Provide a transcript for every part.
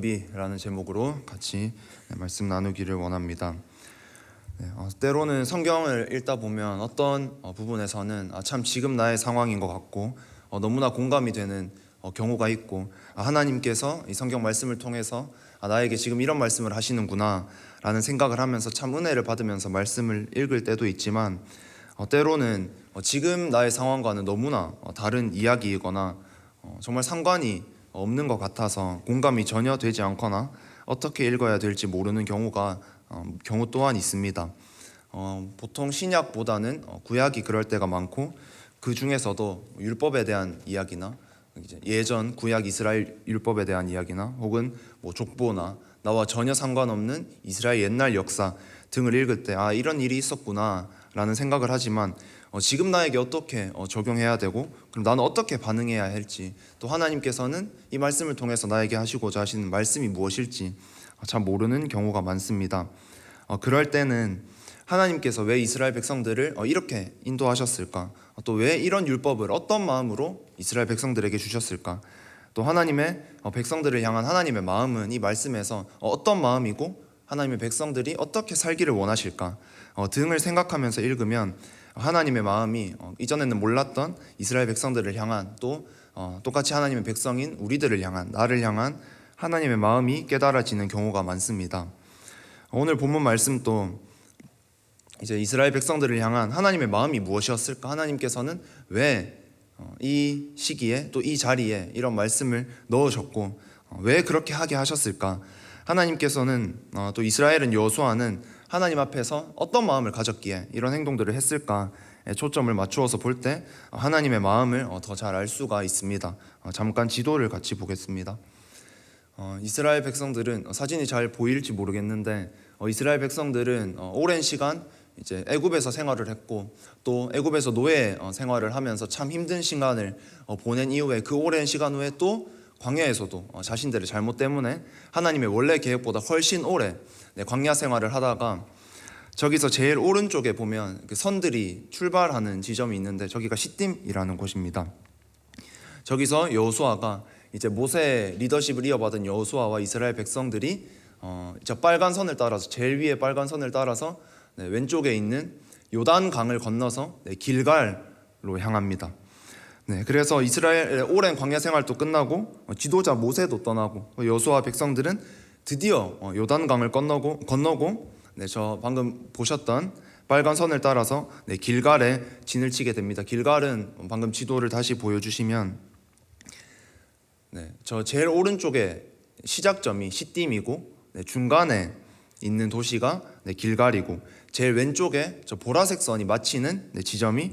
준비라는 제목으로 같이 말씀 나누기를 원합니다. 때로는 성경을 읽다 보면 어떤 부분에서는 참 지금 나의 상황인 것 같고 너무나 공감이 되는 경우가 있고 하나님께서 이 성경 말씀을 통해서 나에게 지금 이런 말씀을 하시는구나 라는 생각을 하면서 참 은혜를 받으면서 말씀을 읽을 때도 있지만 때로는 지금 나의 상황과는 너무나 다른 이야기이거나 정말 상관이 없는 것 같아서 공감이 전혀 되지 않거나 어떻게 읽어야 될지 모르는 경우 또한 있습니다. 보통 신약보다는 구약이 그럴 때가 많고 그 중에서도 율법에 대한 이야기나 예전 구약 이스라엘 율법에 대한 이야기나 혹은 족보나 나와 전혀 상관없는 이스라엘 옛날 역사 등을 읽을 때 이런 일이 있었구나 라는 생각을 하지만 지금 나에게 어떻게 적용해야 되고 그럼 나는 어떻게 반응해야 할지 또 하나님께서는 이 말씀을 통해서 나에게 하시고자 하시는 말씀이 무엇일지 잘 모르는 경우가 많습니다. 그럴 때는 하나님께서 왜 이스라엘 백성들을 이렇게 인도하셨을까? 또 왜 이런 율법을 어떤 마음으로 이스라엘 백성들에게 주셨을까? 또 하나님의 백성들을 향한 하나님의 마음은 이 말씀에서 어떤 마음이고 하나님의 백성들이 어떻게 살기를 원하실까? 등을 생각하면서 읽으면 하나님의 마음이 이전에는 몰랐던 이스라엘 백성들을 향한 또 똑같이 하나님의 백성인 우리들을 향한 나를 향한 하나님의 마음이 깨달아지는 경우가 많습니다. 오늘 본문 말씀도 이제 이스라엘 백성들을 향한 하나님의 마음이 무엇이었을까? 하나님께서는 왜 이 시기에 또 이 자리에 이런 말씀을 넣으셨고 왜 그렇게 하게 하셨을까? 하나님께서는 또 이스라엘은 여호수아는 하나님 앞에서 어떤 마음을 가졌기에 이런 행동들을 했을까에 초점을 맞추어서 볼 때 하나님의 마음을 더 잘 알 수가 있습니다. 잠깐 지도를 같이 보겠습니다. 이스라엘 백성들은 사진이 잘 보일지 모르겠는데 이스라엘 백성들은 오랜 시간 이제 애굽에서 생활을 했고 또 애굽에서 노예 생활을 하면서 참 힘든 시간을 보낸 이후에 그 오랜 시간 후에 또 광야에서도 자신들의 잘못 때문에 하나님의 원래 계획보다 훨씬 오래 광야 생활을 하다가 저기서 제일 오른쪽에 보면 그 선들이 출발하는 지점이 있는데 저기가 시딤이라는 곳입니다. 저기서 여호수아가 이제 모세의 리더십을 이어받은 여호수아와 이스라엘 백성들이 저 빨간 선을 따라서 제일 위에 빨간 선을 따라서 왼쪽에 있는 요단 강을 건너서 길갈로 향합니다. 그래서 이스라엘의 오랜 광야 생활도 끝나고 지도자 모세도 떠나고 여호수아 백성들은 드디어 요단강을 건너고 저 방금 보셨던 빨간 선을 따라서 길갈에 진을 치게 됩니다. 길갈은 방금 지도를 다시 보여주시면 저 제일 오른쪽에 시작점이 시딤이고 중간에 있는 도시가 길갈이고 제일 왼쪽에 저 보라색 선이 마치는 지점이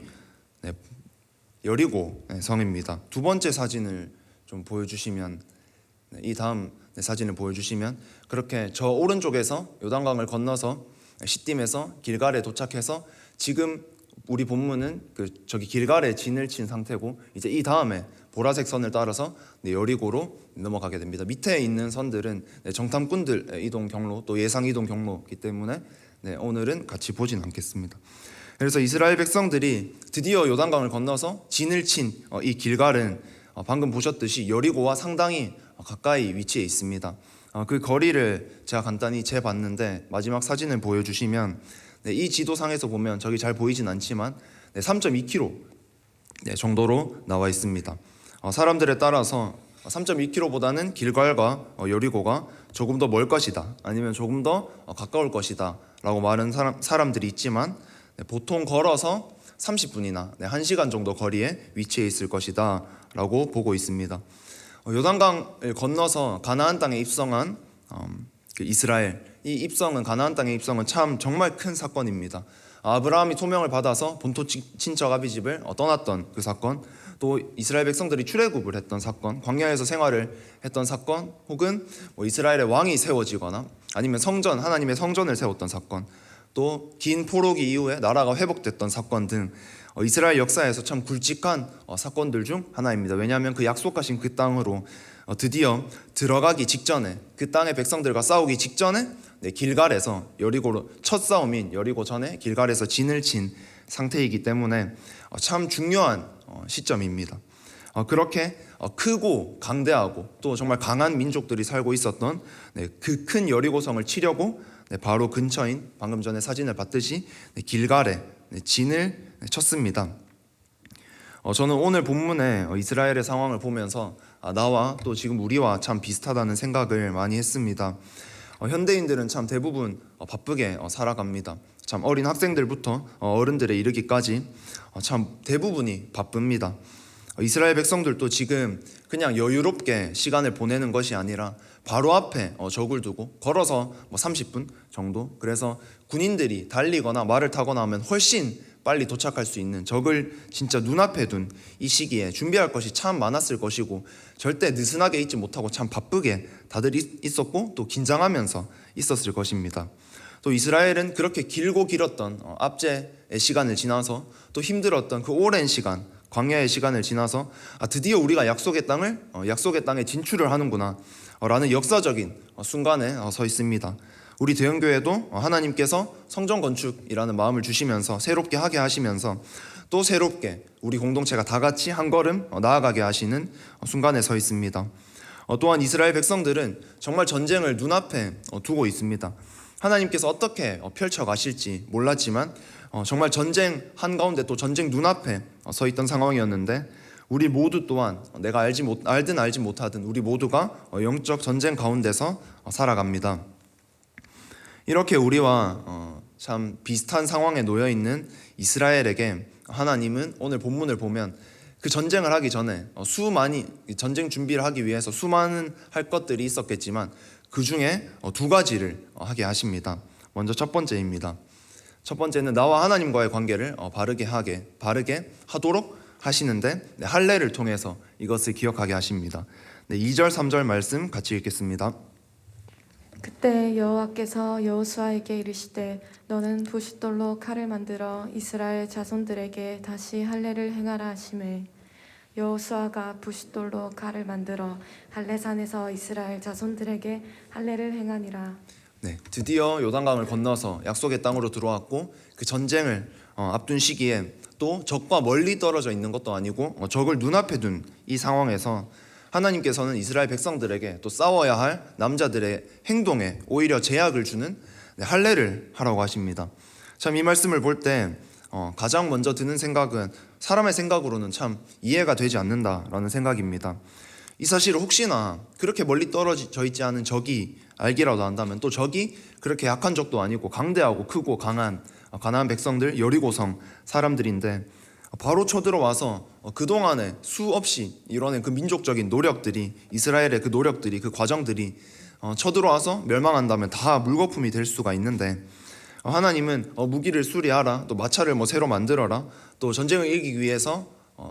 여리고 성입니다. 두 번째 사진을 좀 보여주시면 이 다음 사진을 보여주시면 그렇게 저 오른쪽에서 요단강을 건너서 시딤에서 길갈에 도착해서 지금 우리 본문은 저기 길갈에 진을 친 상태고 이제 이 다음에 보라색 선을 따라서 여리고로 넘어가게 됩니다. 밑에 있는 선들은 정탐꾼들 이동 경로 또 예상 이동 경로이기 때문에 오늘은 같이 보진 않겠습니다. 그래서 이스라엘 백성들이 드디어 요단강을 건너서 진을 친 이 길갈은 방금 보셨듯이 여리고와 상당히 가까이 위치해 있습니다. 그 거리를 제가 간단히 재봤는데 마지막 사진을 보여주시면 이 지도상에서 보면 저기 잘 보이진 않지만 3.2km 정도로 나와 있습니다. 사람들에 따라서 3.2km보다는 길갈과 여리고가 조금 더 멀 것이다 아니면 조금 더 가까울 것이다 라고 말하는 사람들이 있지만 보통 걸어서 30분이나 1시간 정도 거리에 위치해 있을 것이다 라고 보고 있습니다. 요단강을 건너서 가나안 땅에 입성한 이스라엘, 이 입성은 가나안 땅의 입성은 참 정말 큰 사건입니다. 아브라함이 소명을 받아서 본토 친척 아비집을 떠났던 그 사건, 또 이스라엘 백성들이 출애굽을 했던 사건, 광야에서 생활을 했던 사건, 혹은 이스라엘의 왕이 세워지거나 아니면 성전, 하나님의 성전을 세웠던 사건, 또 긴 포로기 이후에 나라가 회복됐던 사건 등 이스라엘 역사에서 참 굵직한 사건들 중 하나입니다. 왜냐하면 그 약속하신 그 땅으로 드디어 들어가기 직전에 그 땅의 백성들과 싸우기 직전에 길갈에서 여리고로 첫 싸움인 여리고 전에 길갈에서 진을 친 상태이기 때문에 참 중요한 시점입니다. 그렇게 크고 강대하고 또 정말 강한 민족들이 살고 있었던 그 큰 여리고성을 치려고 바로 근처인 방금 전에 사진을 봤듯이 길갈에 진을 쳤습니다. 저는 오늘 본문의 이스라엘의 상황을 보면서 나와 또 지금 우리와 참 비슷하다는 생각을 많이 했습니다. 현대인들은 참 대부분 바쁘게 살아갑니다. 참 어린 학생들부터 어른들에 이르기까지 참 대부분이 바쁩니다. 이스라엘 백성들도 지금 그냥 여유롭게 시간을 보내는 것이 아니라 바로 앞에 적을 두고 걸어서 30분 정도, 그래서 군인들이 달리거나 말을 타거나 하면 훨씬 빨리 도착할 수 있는 적을 진짜 눈앞에 둔 이 시기에 준비할 것이 참 많았을 것이고 절대 느슨하게 있지 못하고 참 바쁘게 다들 있었고 또 긴장하면서 있었을 것입니다. 또 이스라엘은 그렇게 길고 길었던 압제의 시간을 지나서 또 힘들었던 그 오랜 시간, 광야의 시간을 지나서 드디어 우리가 약속의 땅에 진출을 하는구나 라는 역사적인 순간에 서 있습니다. 우리 대형교회도 하나님께서 성전 건축이라는 마음을 주시면서 새롭게 하게 하시면서 또 새롭게 우리 공동체가 다 같이 한 걸음 나아가게 하시는 순간에 서 있습니다. 또한 이스라엘 백성들은 정말 전쟁을 눈앞에 두고 있습니다. 하나님께서 어떻게 펼쳐가실지 몰랐지만 정말 전쟁 한가운데 또 전쟁 눈앞에 서 있던 상황이었는데 우리 모두 또한 내가 알든 알지 못하든 우리 모두가 영적 전쟁 가운데서 살아갑니다. 이렇게 우리와 참 비슷한 상황에 놓여 있는 이스라엘에게 하나님은 오늘 본문을 보면 그 전쟁을 하기 전에 수많이 전쟁 준비를 하기 위해서 수많은 할 것들이 있었겠지만 그 중에 두 가지를 하게 하십니다. 먼저 첫 번째입니다. 첫 번째는 나와 하나님과의 관계를 바르게 하도록 하시는데 할례를 통해서 이것을 기억하게 하십니다. 2절 3절 말씀 같이 읽겠습니다. 그때 여호와께서 여호수아에게 이르시되 너는 부싯돌로 칼을 만들어 이스라엘 자손들에게 다시 할례를 행하라 하시매 여호수아가 부싯돌로 칼을 만들어 할례산에서 이스라엘 자손들에게 할례를 행하니라. 드디어 요단강을 건너서 약속의 땅으로 들어왔고 그 전쟁을 앞둔 시기에 또 적과 멀리 떨어져 있는 것도 아니고 적을 눈앞에 둔 이 상황에서 하나님께서는 이스라엘 백성들에게 또 싸워야 할 남자들의 행동에 오히려 제약을 주는 할례를 하라고 하십니다. 참 이 말씀을 볼 때 가장 먼저 드는 생각은 사람의 생각으로는 참 이해가 되지 않는다라는 생각입니다. 이 사실을 혹시나 그렇게 멀리 떨어져 있지 않은 적이 알기라도 한다면 또 적이 그렇게 약한 적도 아니고 강대하고 크고 강한 가나안 백성들 여리고성 사람들인데 바로 쳐들어와서 그동안에 수없이 이뤄낸 그 민족적인 노력들이 이스라엘의 그 노력들이 그 과정들이 쳐들어와서 멸망한다면 다 물거품이 될 수가 있는데 하나님은 무기를 수리하라 또 마차를 새로 만들어라 또 전쟁을 이기기 위해서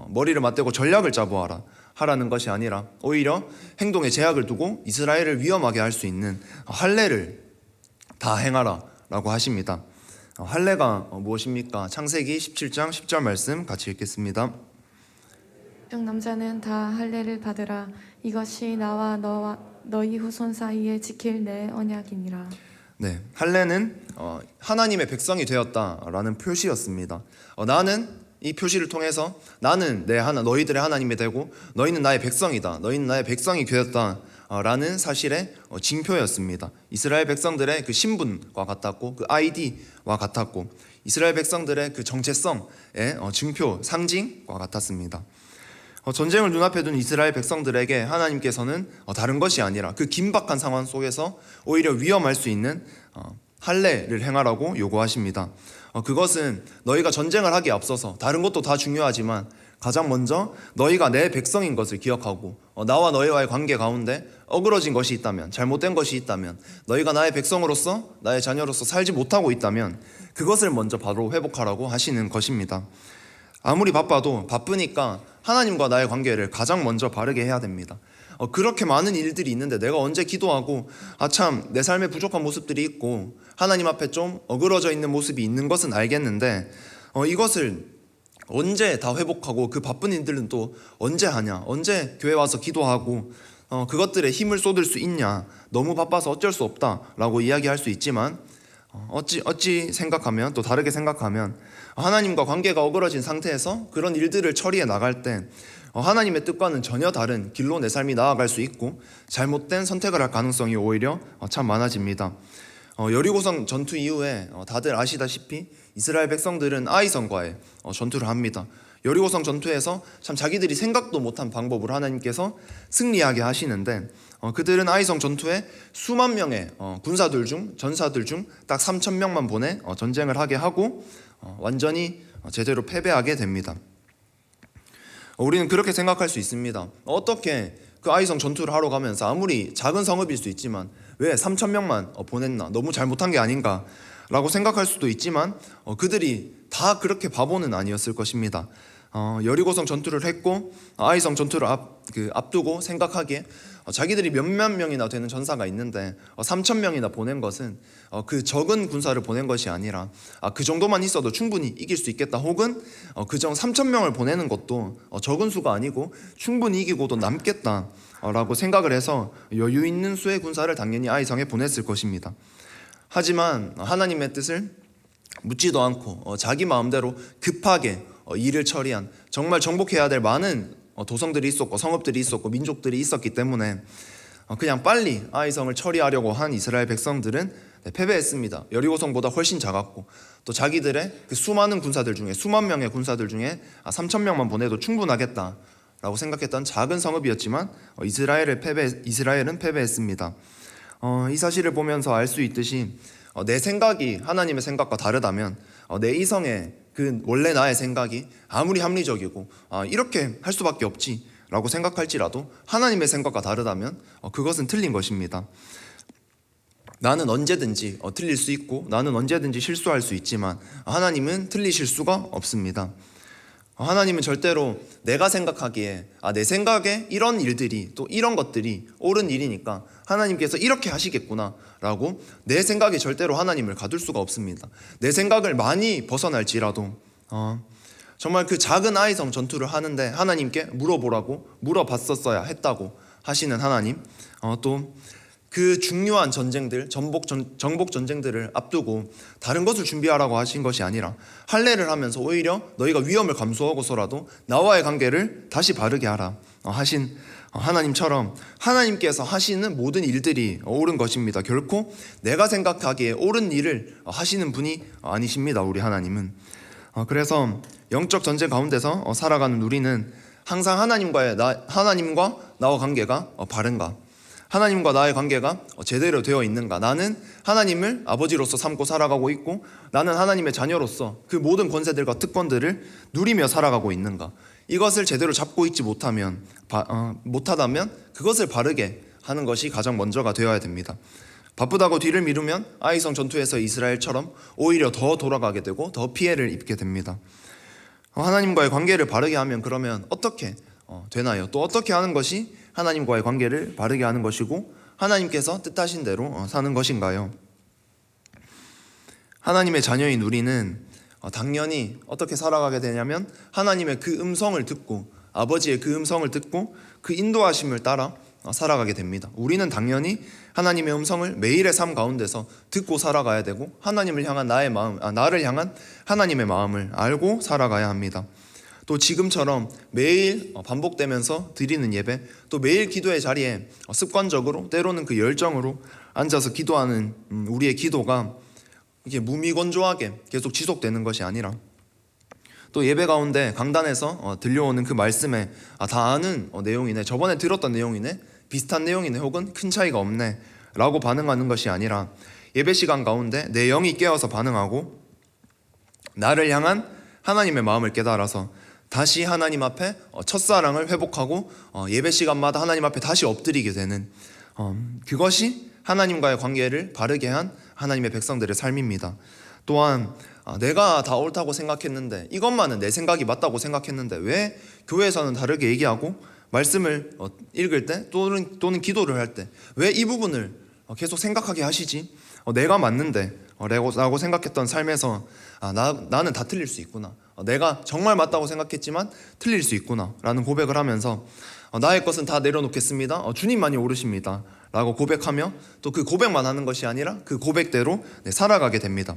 머리를 맞대고 전략을 짜보아라 하라는 것이 아니라 오히려 행동에 제약을 두고 이스라엘을 위험하게 할 수 있는 할례를 다 행하라 라고 하십니다. 할례가 무엇입니까? 창세기 17장 10절 말씀 같이 읽겠습니다. 남자는 다 할례를 받으라. 이것이 나와 너희 후손 사이에 지킬 내 언약이니라. 할례는 하나님의 백성이 되었다라는 표시였습니다. 나는 이 표시를 통해서 나는 너희들의 하나님이 되고 너희는 나의 백성이다. 너희는 나의 백성이 되었다. 라는 사실의 징표였습니다. 이스라엘 백성들의 그 신분과 같았고 그 아이디와 같았고 이스라엘 백성들의 그 정체성의 증표, 상징과 같았습니다. 전쟁을 눈앞에 둔 이스라엘 백성들에게 하나님께서는 다른 것이 아니라 그 긴박한 상황 속에서 오히려 위험할 수 있는 할례를 행하라고 요구하십니다. 그것은 너희가 전쟁을 하기에 앞서서 다른 것도 다 중요하지만 가장 먼저 너희가 내 백성인 것을 기억하고 나와 너희와의 관계 가운데 어그러진 것이 있다면 잘못된 것이 있다면 너희가 나의 백성으로서 나의 자녀로서 살지 못하고 있다면 그것을 먼저 바로 회복하라고 하시는 것입니다. 아무리 바쁘니까 하나님과 나의 관계를 가장 먼저 바르게 해야 됩니다. 그렇게 많은 일들이 있는데 내가 언제 기도하고 참 내 삶에 부족한 모습들이 있고 하나님 앞에 좀 어그러져 있는 모습이 있는 것은 알겠는데 이것을 언제 다 회복하고 그 바쁜 일들은 또 언제 하냐, 언제 교회 와서 기도하고 그것들에 힘을 쏟을 수 있냐, 너무 바빠서 어쩔 수 없다라고 이야기할 수 있지만 어찌 생각하면 또 다르게 생각하면 하나님과 관계가 어그러진 상태에서 그런 일들을 처리해 나갈 때 하나님의 뜻과는 전혀 다른 길로 내 삶이 나아갈 수 있고 잘못된 선택을 할 가능성이 오히려 참 많아집니다. 여리고성 전투 이후에 다들 아시다시피 이스라엘 백성들은 아이성과의 전투를 합니다. 여리고성 전투에서 참 자기들이 생각도 못한 방법으로 하나님께서 승리하게 하시는데 그들은 아이성 전투에 수만 명의 군사들 중 전사들 중 딱 3,000명만 보내 전쟁을 하게 하고 완전히 제대로 패배하게 됩니다. 우리는 그렇게 생각할 수 있습니다. 어떻게 그 아이성 전투를 하러 가면서 아무리 작은 성읍일 수 있지만 왜 3,000명만 보냈나, 너무 잘못한 게 아닌가 라고 생각할 수도 있지만 그들이 다 그렇게 바보는 아니었을 것입니다. 여리고성 전투를 했고 아이성 전투를 앞두고 생각하기에 자기들이 몇몇 명이나 되는 전사가 있는데 3,000명이나 보낸 것은 그 적은 군사를 보낸 것이 아니라 그 정도만 있어도 충분히 이길 수 있겠다, 혹은 그정 3,000명을 보내는 것도 적은 수가 아니고 충분히 이기고도 남겠다 라고 생각을 해서 여유 있는 수의 군사를 당연히 아이성에 보냈을 것입니다. 하지만 하나님의 뜻을 묻지도 않고 자기 마음대로 급하게 일을 처리한, 정말 정복해야 될 많은 도성들이 있었고 성읍들이 있었고 민족들이 있었기 때문에 그냥 빨리 아이성을 처리하려고 한 이스라엘 백성들은 패배했습니다. 여리고성보다 훨씬 작았고 또 자기들의 그 수많은 군사들 중에, 수만 명의 군사들 중에 3,000명만 보내도 충분하겠다라고 생각했던 작은 성읍이었지만 이스라엘은 패배했습니다. 이 사실을 보면서 알 수 있듯이 내 생각이 하나님의 생각과 다르다면 내 이성의 그 원래 나의 생각이 아무리 합리적이고 이렇게 할 수밖에 없지 라고 생각할지라도 하나님의 생각과 다르다면 그것은 틀린 것입니다. 나는 언제든지 틀릴 수 있고 나는 언제든지 실수할 수 있지만 하나님은 틀리실 수가 없습니다. 하나님은 절대로 내가 생각하기에 내 생각에 이런 일들이 또 이런 것들이 옳은 일이니까 하나님께서 이렇게 하시겠구나 라고 내 생각에 절대로 하나님을 가둘 수가 없습니다. 내 생각을 많이 벗어날지라도 정말 그 작은 아이성 전투를 하는데 하나님께 물어보라고 물어봤었어야 했다고 하시는 하나님, 또 그 중요한 전쟁들, 정복 전쟁들을 앞두고 다른 것을 준비하라고 하신 것이 아니라 할례를 하면서 오히려 너희가 위험을 감수하고서라도 나와의 관계를 다시 바르게 하라 하신 하나님처럼 하나님께서 하시는 모든 일들이 옳은 것입니다. 결코 내가 생각하기에 옳은 일을 하시는 분이 아니십니다. 우리 하나님은. 그래서 영적 전쟁 가운데서 살아가는 우리는 항상 하나님과 나와 관계가 바른가, 하나님과 나의 관계가 제대로 되어 있는가, 나는 하나님을 아버지로서 삼고 살아가고 있고 나는 하나님의 자녀로서 그 모든 권세들과 특권들을 누리며 살아가고 있는가, 이것을 제대로 잡고 있지 못하다면 그것을 바르게 하는 것이 가장 먼저가 되어야 됩니다. 바쁘다고 뒤를 미루면 아이성 전투에서 이스라엘처럼 오히려 더 돌아가게 되고 더 피해를 입게 됩니다. 하나님과의 관계를 바르게 하면 그러면 어떻게 되나요? 또 어떻게 하는 것이 하나님과의 관계를 바르게 하는 것이고 하나님께서 뜻하신 대로 사는 것인가요? 하나님의 자녀인 우리는 당연히 어떻게 살아가게 되냐면 하나님의 그 음성을 듣고, 아버지의 그 음성을 듣고 그 인도하심을 따라 살아가게 됩니다. 우리는 당연히 하나님의 음성을 매일의 삶 가운데서 듣고 살아가야 되고 하나님을 향한 나를 향한 하나님의 마음을 알고 살아가야 합니다. 또 지금처럼 매일 반복되면서 드리는 예배, 또 매일 기도의 자리에 습관적으로 때로는 그 열정으로 앉아서 기도하는 우리의 기도가 이게 무미건조하게 계속 지속되는 것이 아니라 또 예배 가운데 강단에서 들려오는 그 말씀에 다 아는 내용이네, 저번에 들었던 내용이네, 비슷한 내용이네, 혹은 큰 차이가 없네 라고 반응하는 것이 아니라 예배 시간 가운데 내 영이 깨어서 반응하고 나를 향한 하나님의 마음을 깨달아서 다시 하나님 앞에 첫사랑을 회복하고 예배 시간마다 하나님 앞에 다시 엎드리게 되는 그것이 하나님과의 관계를 바르게 한 하나님의 백성들의 삶입니다. 또한 내가 다 옳다고 생각했는데, 이것만은 내 생각이 맞다고 생각했는데 왜 교회에서는 다르게 얘기하고 말씀을 읽을 때 또는 기도를 할 때 왜 이 부분을 계속 생각하게 하시지? 내가 맞는데 라고 생각했던 삶에서 나는 다 틀릴 수 있구나, 내가 정말 맞다고 생각했지만 틀릴 수 있구나 라는 고백을 하면서 나의 것은 다 내려놓겠습니다, 주님만이 옳으십니다 라고 고백하며 또 그 고백만 하는 것이 아니라 그 고백대로 살아가게 됩니다.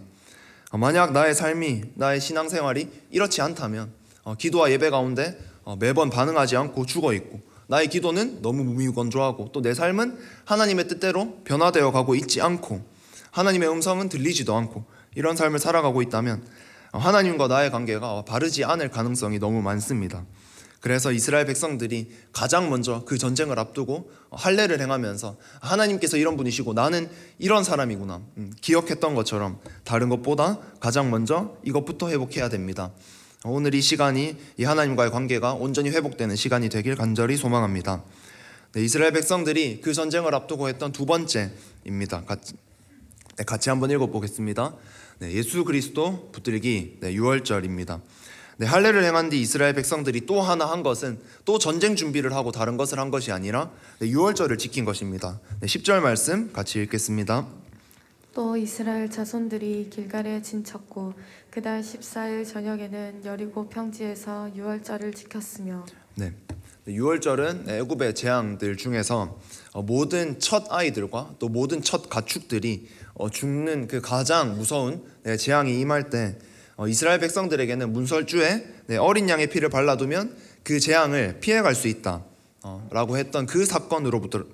만약 나의 삶이, 나의 신앙생활이 이렇지 않다면 기도와 예배 가운데 매번 반응하지 않고 죽어 있고, 나의 기도는 너무 무미건조하고, 또 내 삶은 하나님의 뜻대로 변화되어 가고 있지 않고, 하나님의 음성은 들리지도 않고, 이런 삶을 살아가고 있다면 하나님과 나의 관계가 바르지 않을 가능성이 너무 많습니다. 그래서 이스라엘 백성들이 가장 먼저 그 전쟁을 앞두고 할례를 행하면서 하나님께서 이런 분이시고 나는 이런 사람이구나 기억했던 것처럼 다른 것보다 가장 먼저 이것부터 회복해야 됩니다. 오늘 이 시간이 이 하나님과의 관계가 온전히 회복되는 시간이 되길 간절히 소망합니다. 네, 이스라엘 백성들이 그 전쟁을 앞두고 했던 두 번째입니다. 같이 한번 읽어보겠습니다. 네, 예수 그리스도 붙들기 6월절입니다. 네, 할례를 행한 뒤 이스라엘 백성들이 또 하나 한 것은 또 전쟁 준비를 하고 다른 것을 한 것이 아니라 6월절을 지킨 것입니다. 10절 말씀 같이 읽겠습니다. 또 이스라엘 자손들이 길갈에 진쳤고 그달 14일 저녁에는 여리고 평지에서 유월절을 지켰으며. 네, 6월절은 애굽의 재앙들 중에서 모든 첫 아이들과 또 모든 첫 가축들이 죽는 그 가장 무서운 재앙이 임할 때 이스라엘 백성들에게는 문설주에 어린 양의 피를 발라두면 그 재앙을 피해갈 수 있다 라고 했던 그 사건으로부터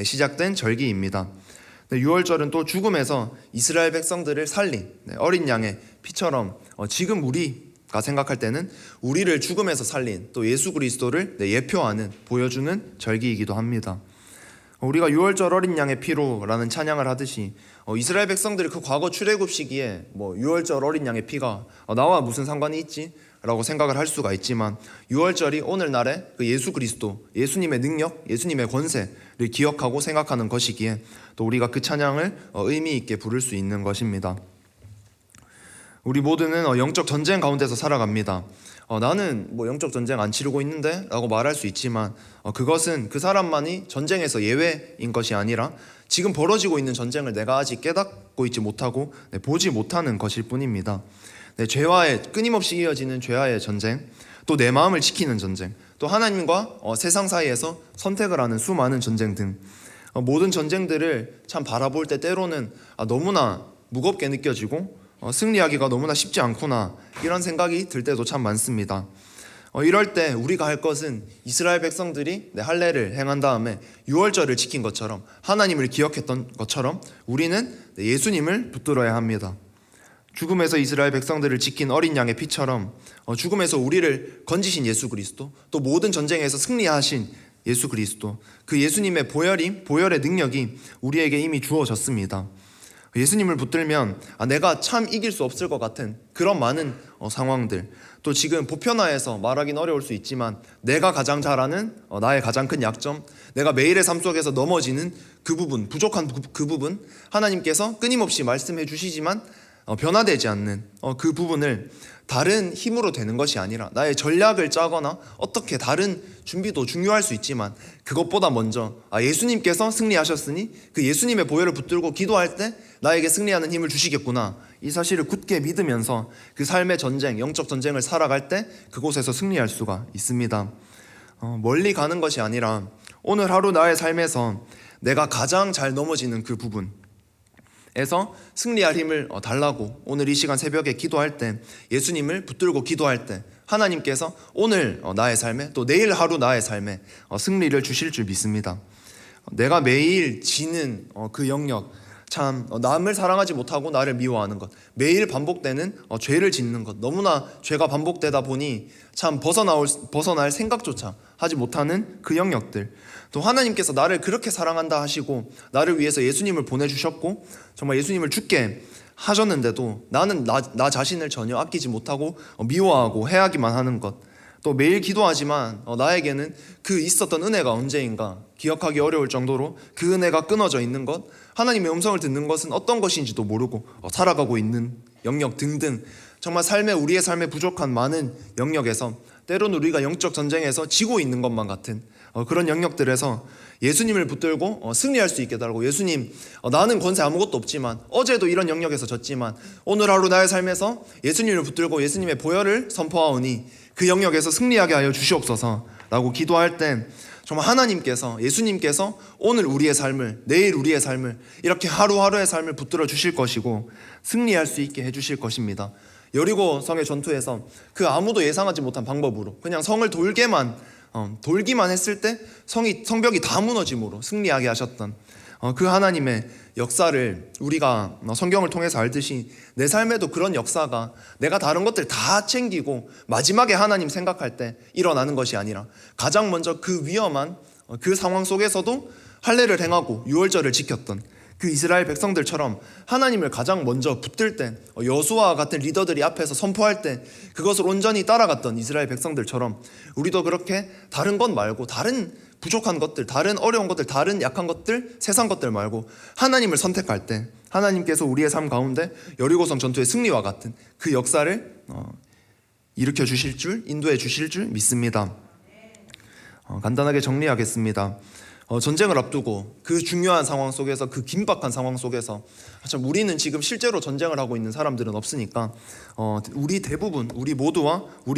시작된 절기입니다. 6월절은 또 죽음에서 이스라엘 백성들을 살린 어린 양의 피처럼 지금 우리가 생각할 때는 우리를 죽음에서 살린 또 예수 그리스도를 예표하는 보여주는 절기이기도 합니다. 우리가 6월절 어린 양의 피로라는 찬양을 하듯이 이스라엘 백성들이 그 과거 출애굽 시기에 6월절 어린 양의 피가 나와 무슨 상관이 있지? 라고 생각을 할 수가 있지만 6월절이 오늘날의 그 예수 그리스도, 예수님의 능력, 예수님의 권세를 기억하고 생각하는 것이기에 또 우리가 그 찬양을 의미 있게 부를 수 있는 것입니다. 우리 모두는 영적 전쟁 가운데서 살아갑니다. 나는 영적 전쟁 안 치르고 있는데 라고 말할 수 있지만 그것은 그 사람만이 전쟁에서 예외인 것이 아니라 지금 벌어지고 있는 전쟁을 내가 아직 깨닫고 있지 못하고 보지 못하는 것일 뿐입니다. 죄와의 끊임없이 이어지는 죄와의 전쟁, 또 내 마음을 지키는 전쟁, 또 하나님과 세상 사이에서 선택을 하는 수많은 전쟁 등 모든 전쟁들을 참 바라볼 때 때로는 너무나 무겁게 느껴지고 승리하기가 너무나 쉽지 않구나 이런 생각이 들 때도 참 많습니다. 이럴 때 우리가 할 것은 이스라엘 백성들이 할례를 행한 다음에 6월절을 지킨 것처럼 하나님을 기억했던 것처럼 우리는 예수님을 붙들어야 합니다. 죽음에서 이스라엘 백성들을 지킨 어린 양의 피처럼 죽음에서 우리를 건지신 예수 그리스도, 또 모든 전쟁에서 승리하신 예수 그리스도, 그 예수님의 보혈의 능력이 우리에게 이미 주어졌습니다. 예수님을 붙들면 내가 참 이길 수 없을 것 같은 그런 많은 상황들, 또 지금 보편화해서 말하기는 어려울 수 있지만 내가 가장 잘 아는 나의 가장 큰 약점, 내가 매일의 삶 속에서 넘어지는 그 부분, 부족한 그 부분, 하나님께서 끊임없이 말씀해 주시지만 변화되지 않는 그 부분을 다른 힘으로 되는 것이 아니라 나의 전략을 짜거나 어떻게 다른 준비도 중요할 수 있지만 그것보다 먼저 예수님께서 승리하셨으니 그 예수님의 보혈을 붙들고 기도할 때 나에게 승리하는 힘을 주시겠구나, 이 사실을 굳게 믿으면서 그 삶의 전쟁, 영적 전쟁을 살아갈 때 그곳에서 승리할 수가 있습니다. 멀리 가는 것이 아니라 오늘 하루 나의 삶에서 내가 가장 잘 넘어지는 그 부분에서 승리할 힘을 달라고 오늘 이 시간 새벽에 기도할 때, 예수님을 붙들고 기도할 때 하나님께서 오늘 나의 삶에, 또 내일 하루 나의 삶에 승리를 주실 줄 믿습니다. 내가 매일 지는 그 영역, 참 남을 사랑하지 못하고 나를 미워하는 것, 매일 반복되는 죄를 짓는 것, 너무나 죄가 반복되다 보니 참 벗어날 생각조차 하지 못하는 그 영역들, 또 하나님께서 나를 그렇게 사랑한다 하시고 나를 위해서 예수님을 보내주셨고 정말 예수님을 죽게 하셨는데도 나는 나 자신을 전혀 아끼지 못하고 미워하고 해하기만 하는 것, 또 매일 기도하지만 나에게는 그 있었던 은혜가 언제인가 기억하기 어려울 정도로 그 은혜가 끊어져 있는 것, 하나님의 음성을 듣는 것은 어떤 것인지도 모르고 살아가고 있는 영역 등등, 정말 우리의 삶에 부족한 많은 영역에서 때로는 우리가 영적 전쟁에서 지고 있는 것만 같은 그런 영역들에서 예수님을 붙들고 승리할 수 있게 해달라고, 예수님 나는 권세 아무것도 없지만 어제도 이런 영역에서 졌지만 오늘 하루 나의 삶에서 예수님을 붙들고 예수님의 보혈을 선포하오니 그 영역에서 승리하게 하여 주시옵소서 라고 기도할 땐 정말 하나님께서, 예수님께서 오늘 우리의 삶을, 내일 우리의 삶을, 이렇게 하루하루의 삶을 붙들어 주실 것이고 승리할 수 있게 해주실 것입니다. 여리고 성의 전투에서 그 아무도 예상하지 못한 방법으로 그냥 성을 돌기만 했을 때 성벽이 다 무너짐으로 승리하게 하셨던 그 하나님의 역사를 우리가 성경을 통해서 알듯이 내 삶에도 그런 역사가 내가 다른 것들 다 챙기고 마지막에 하나님 생각할 때 일어나는 것이 아니라 가장 먼저 그 위험한 그 상황 속에서도 할례를 행하고 유월절을 지켰던 그 이스라엘 백성들처럼 하나님을 가장 먼저 붙들 때 여수와 같은 리더들이 앞에서 선포할 때 그것을 온전히 따라갔던 이스라엘 백성들처럼 우리도 그렇게 다른 것 말고 다른 부족한 것들, 다른 어려운 것들, 다른 약한 것들, 세상 것들 말고 하나님을 선택할 때 하나님께서 우리의 삶 가운데 여리고성 전투의 승리와 같은 그 역사를 일으켜 주실 줄, 인도해 주실 줄 믿습니다. 간단하게 정리하겠습니다. 전쟁을 앞두고 그 중요한 상황 속에서 그 긴박한 상황 속에서 참 우리는 지금 실제로 전쟁을 하고 있는 사람들은 없으니까 우리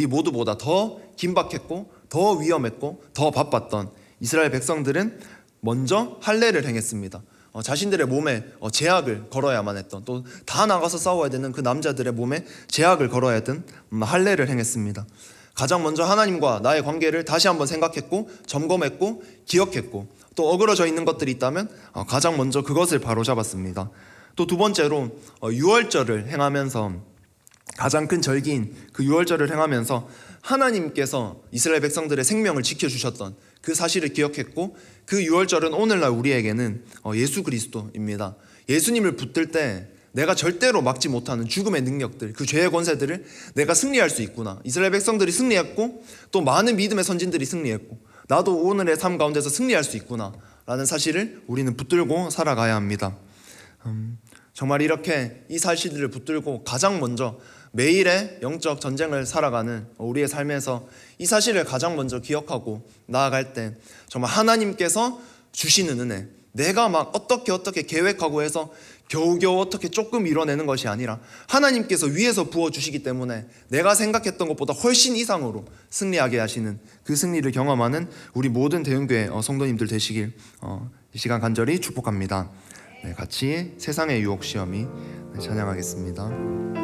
모두보다 더 긴박했고 더 위험했고 더 바빴던 이스라엘 백성들은 먼저 할례를 행했습니다. 자신들의 몸에 제약을 걸어야만 했던 또 다 나가서 싸워야 되는 그 남자들의 몸에 제약을 걸어야 했던 할례를 행했습니다. 가장 먼저 하나님과 나의 관계를 다시 한번 생각했고 점검했고 기억했고 또 어그러져 있는 것들이 있다면 가장 먼저 그것을 바로잡았습니다. 또 두 번째로 유월절을 행하면서 가장 큰 절기인 그 유월절을 행하면서 하나님께서 이스라엘 백성들의 생명을 지켜주셨던 그 사실을 기억했고 그 유월절은 오늘날 우리에게는 예수 그리스도입니다. 예수님을 붙들 때 내가 절대로 막지 못하는 죽음의 능력들, 그 죄의 권세들을 내가 승리할 수 있구나. 이스라엘 백성들이 승리했고 또 많은 믿음의 선진들이 승리했고 나도 오늘의 삶 가운데서 승리할 수 있구나 라는 사실을 우리는 붙들고 살아가야 합니다. 정말 이렇게 이 사실들을 붙들고 가장 먼저 매일의 영적 전쟁을 살아가는 우리의 삶에서 이 사실을 가장 먼저 기억하고 나아갈 때 정말 하나님께서 주시는 은혜, 내가 막 어떻게 계획하고 해서 겨우겨우 어떻게 조금 이뤄내는 것이 아니라 하나님께서 위에서 부어주시기 때문에 내가 생각했던 것보다 훨씬 이상으로 승리하게 하시는 그 승리를 경험하는 우리 모든 대흥교회 성도님들 되시길 이 시간 간절히 축복합니다. 네, 같이 세상의 유혹 시험이 찬양하겠습니다.